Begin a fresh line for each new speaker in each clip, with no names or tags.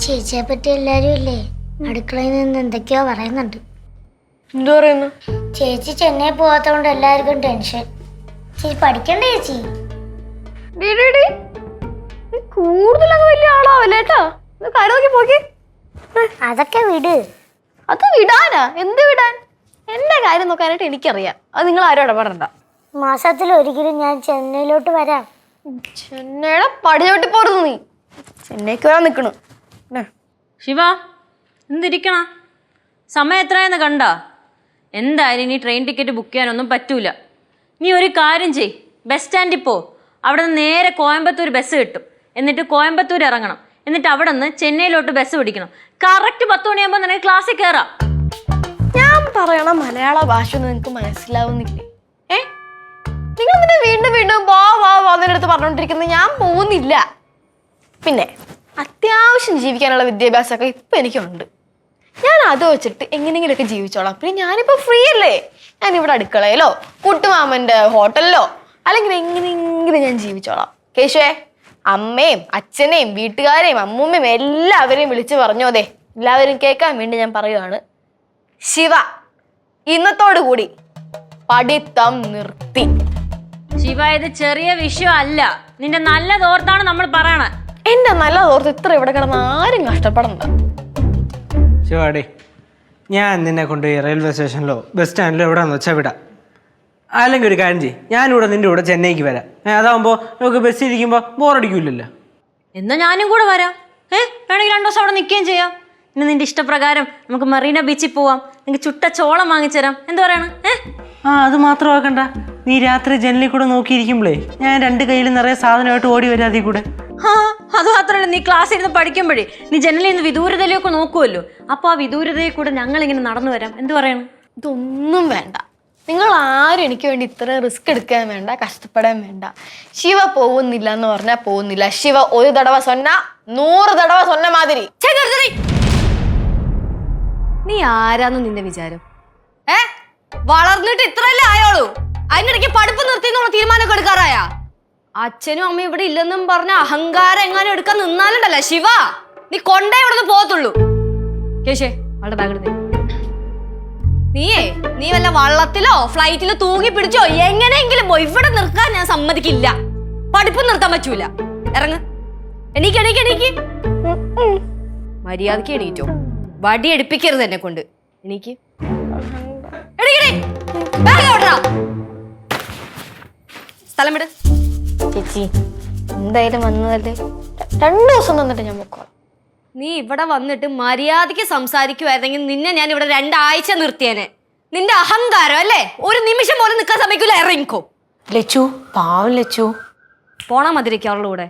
ചേച്ചിയെ പറ്റി എല്ലാരും ഇല്ലേ അടുക്കളയിൽ നിന്ന് എന്തൊക്കെയോ പറയുന്നുണ്ട്.
എന്തു പറയുന്നു?
ചേച്ചി ചെന്നൈ പോവാത്തോണ്ട് എല്ലാവർക്കും ടെൻഷൻ. ചേച്ചി പഠിക്കണ്ടേ ചേച്ചി?
കൂടുതലൊക്കെ വലിയ ആളാവല്ലേട്ടാ.
അതൊക്കെ വിട്.
അത് വിടാനാ? എന്ത് വിടാൻ? എന്റെ കാര്യം നോക്കാനായിട്ട് എനിക്കറിയാം. അത് നിങ്ങൾ ആരും ഇടപെടണ്ട.
മാസത്തിൽ ഒരിക്കലും ഞാൻ ചെന്നൈയിലോട്ട് വരാം.
ചെന്നൈയുടെ പടിചവിട്ടി പോരുന്നു നീ. ചെന്നൈക്ക് വരാൻ നിക്കണു.
ശിവ, എന്തിരിക്കണ? സമയം എത്രയെന്ന് കണ്ട? എന്തായാലും ഇനി ട്രെയിൻ ടിക്കറ്റ് ബുക്ക് ചെയ്യാനൊന്നും പറ്റൂല. നീ ഒരു കാര്യം ചെയ്, ബസ് സ്റ്റാൻഡിൽ പോ. അവിടെ നിന്ന് നേരെ കോയമ്പത്തൂർ ബസ് കിട്ടും. എന്നിട്ട് കോയമ്പത്തൂർ ഇറങ്ങണം. എന്നിട്ട് അവിടെ നിന്ന് ചെന്നൈയിലോട്ട് ബസ് പിടിക്കണം. കറക്റ്റ് 10 മണിയാകുമ്പോൾ നിനക്ക് ക്ലാസ്സിൽ കയറാം.
ഞാൻ പറയണ മലയാള ഭാഷ ഒന്നും നിനക്ക് മനസ്സിലാവുന്നില്ലേ? നിങ്ങൾ പിന്നെ വീണ്ടും വീണ്ടും അതിനടുത്ത് പറഞ്ഞോണ്ടിരിക്കുന്നത്. ഞാൻ പോകുന്നില്ല. പിന്നെ അത്യാവശ്യം ജീവിക്കാനുള്ള വിദ്യാഭ്യാസമൊക്കെ ഇപ്പൊ എനിക്കുണ്ട്. ഞാൻ അത് വെച്ചിട്ട് എങ്ങനെയെങ്കിലുമൊക്കെ ജീവിച്ചോളാം. പിന്നെ ഞാനിപ്പോ ഫ്രീ അല്ലേ. ഞാനിവിടെ അടുക്കളയിലോ കുട്ടുമാമന്റെ ഹോട്ടലിലോ അല്ലെങ്കിൽ എങ്ങനെയെങ്കിലും ഞാൻ ജീവിച്ചോളാം. കേശുവേ, അമ്മയും അച്ഛനെയും വീട്ടുകാരെയും അമ്മൂമ്മയും എല്ലാവരെയും വിളിച്ചു പറഞ്ഞോ. അതെ, എല്ലാവരും കേൾക്കാൻ വേണ്ടി ഞാൻ പറയുകയാണ്. ശിവ ഇന്നത്തോടു കൂടി പഠിത്തം നിർത്തി.
ശിവ, ഇത് ചെറിയ വിഷയം അല്ല. നിന്റെ നല്ലതോർത്താണ് നമ്മൾ പറയണ.
എന്റെ നല്ലതോർത്ത് ഇത്ര ഇവിടെ കിടന്ന് ആരും കഷ്ടപ്പെടണ്ട.
ശിവാടേ, ഞാൻ നിന്നെ കൊണ്ടുപോയി റെയിൽവേ സ്റ്റേഷനിലോ ബസ് സ്റ്റാൻഡിലോ എവിടെയാണെന്ന് വെച്ചാൽ വിടാം. അല്ലെങ്കിൽ ഒരു കാര്യം ചെയ്യും, ഞാനിവിടെ നിൻ്റെ കൂടെ ചെന്നൈക്ക് വരാം. അതാകുമ്പോൾ നമുക്ക് ബസ്സിലിരിക്കുമ്പോൾ ബോറടിക്കില്ലല്ലോ.
എന്നാ ഞാനും കൂടെ വരാം. വേണമെങ്കിൽ 2 ദിവസം അവിടെ നിൽക്കുകയും ചെയ്യാം. പിന്നെ നിന്റെ ഇഷ്ടപ്രകാരം നമുക്ക് മറീന ബീച്ചിൽ പോവാം. നിങ്ങൾക്ക് ചുട്ട ചോളം വാങ്ങിച്ചുതരാം. എന്ത് പറയണം?
അത് മാത്രമാക്കണ്ട, നീ രാത്രി ജനലിൽ കൂടെ നോക്കിയിരിക്കുമ്പോഴേ ഞാൻ 2 കയ്യിൽ നിറയെ സാധനമായിട്ട് ഓടി വരാം. അതിൽ കൂടെ
അത് മാത്രമല്ല, നീ ക്ലാസ്സിൽ ഇരുന്ന് പഠിക്കുമ്പോഴേ നീ ജനലിൽ നിന്ന് വിദൂരതയിലൊക്കെ നോക്കുമല്ലോ. അപ്പോൾ ആ വിദൂരതയിൽ കൂടെ ഞങ്ങളിങ്ങനെ നടന്നു വരാം. എന്ത് പറയണം?
ഇതൊന്നും വേണ്ട. നിങ്ങൾ ആരും എനിക്ക് വേണ്ടി ഇത്ര റിസ്ക് എടുക്കാൻ വേണ്ട, കഷ്ടപ്പെടാൻ വേണ്ട. ശിവ പോകുന്നില്ല എന്ന് പറഞ്ഞാൽ പോകുന്നില്ല. ശിവ ഒരു തടവ സൊന്ന 100 തടവ സൊന്ന മാതിരി. നീ ആരാന്ന് നിന്റെ വിചാരം? വളർന്നിട്ട് ഇത്രയല്ലേ ആയോളൂ. അതിനിടയ്ക്ക് പഠിപ്പ് നിർത്തി എന്നുള്ള തീരുമാനമൊക്കെ എടുക്കാറായ? അച്ഛനും അമ്മയും ഇവിടെ ഇല്ലെന്നും പറഞ്ഞ അഹങ്കാരം എങ്ങാനും എടുക്കാൻ നിന്നാലുണ്ടല്ല ശിവ, നീ കൊണ്ടേ ഇവിടുന്ന് പോകത്തുള്ളൂ. കേശേ, അവളുടെ ബാഗ് എടുത്തേ. നീ വല്ല വള്ളത്തിലോ ഫ്ലൈറ്റിലോ തൂങ്ങി പിടിച്ചോ എങ്ങനെയെങ്കിലും പോയി. ഇവിടെ നിർത്താൻ ഞാൻ സമ്മതിക്കില്ല. പഠിപ്പ് നിർത്താൻ പറ്റൂല. ഇറങ്ങ്. എണീക്ക്. മര്യാദക്ക് എണീറ്റോ. വടി എടുപ്പിക്കരുത് എന്നെ കൊണ്ട്. എണീക്ക്. സ്ഥലം വിട്. ചേച്ചി എന്തായാലും വന്നതല്ലേ, 2 ദിവസം തന്നിട്ട് ഞാൻ പൊക്കോളാം. നീ ഇവിടെ വന്നിട്ട് മര്യാദയ്ക്ക് സംസാരിക്കുവായിരുന്നെങ്കിൽ നിന്നെ ഞാൻ ഇവിടെ 2 ആഴ്ച നിർത്തിയേനെ. നിന്റെ അഹങ്കാരം അല്ലേ, ഒരു നിമിഷം പോലും നിൽക്കാൻ സമ്മതിക്കൂല. ഇറങ്ങിക്കോ.
ലച്ചു, പാവം ലച്ചു.
പോണാ മതിരിക്ക അവളുടെ കൂടെ.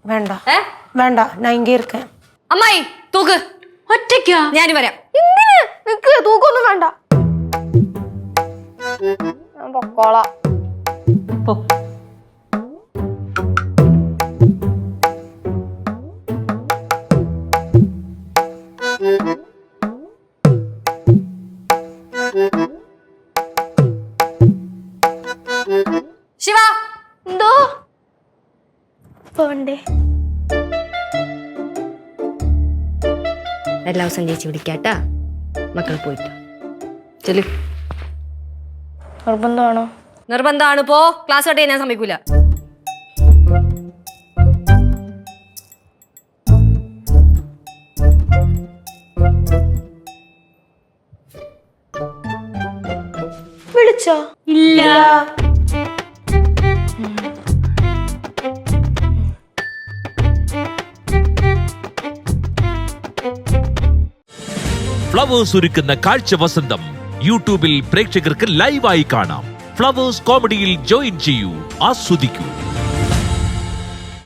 വേണ്ട വേണ്ട, ഞാൻ ഇങ്ങനെ ഇരിക്കാൻ.
അമ്മായി തൂക്ക്.
ഒറ്റയ്ക്കാ?
ഞാൻ വരാം. എന്തിന് നിക്ക്? തൂക്കൊന്നും വേണ്ട. ഞാൻ പൊക്കോളാം.
പോ.
ശിവ, എന്തോ പോണ്ടേ? എല്ലാ ദിവസം ചേച്ചി വിളിക്കാട്ടാ. മക്കൾ പോയിട്ട് ചെല്ലു. നിർബന്ധമാണോ? നിർബന്ധമാണ്. പോ. ക്ലാസ് കട്ട് ചെയ്യാൻ ഞാൻ സമ്മതിക്കൂല. വിളിച്ചോ?
ഇല്ല.
ഫ്ലവേഴ്സ് ഒരുക്കുന്ന കാഴ്ച വസന്തം യൂട്യൂബിൽ പ്രേക്ഷകർക്ക് ലൈവായി കാണാം. ഫ്ലവേഴ്സ് കോമഡിയിൽ ജോയിൻ ചെയ്യൂ, ആസ്വദിക്കൂ.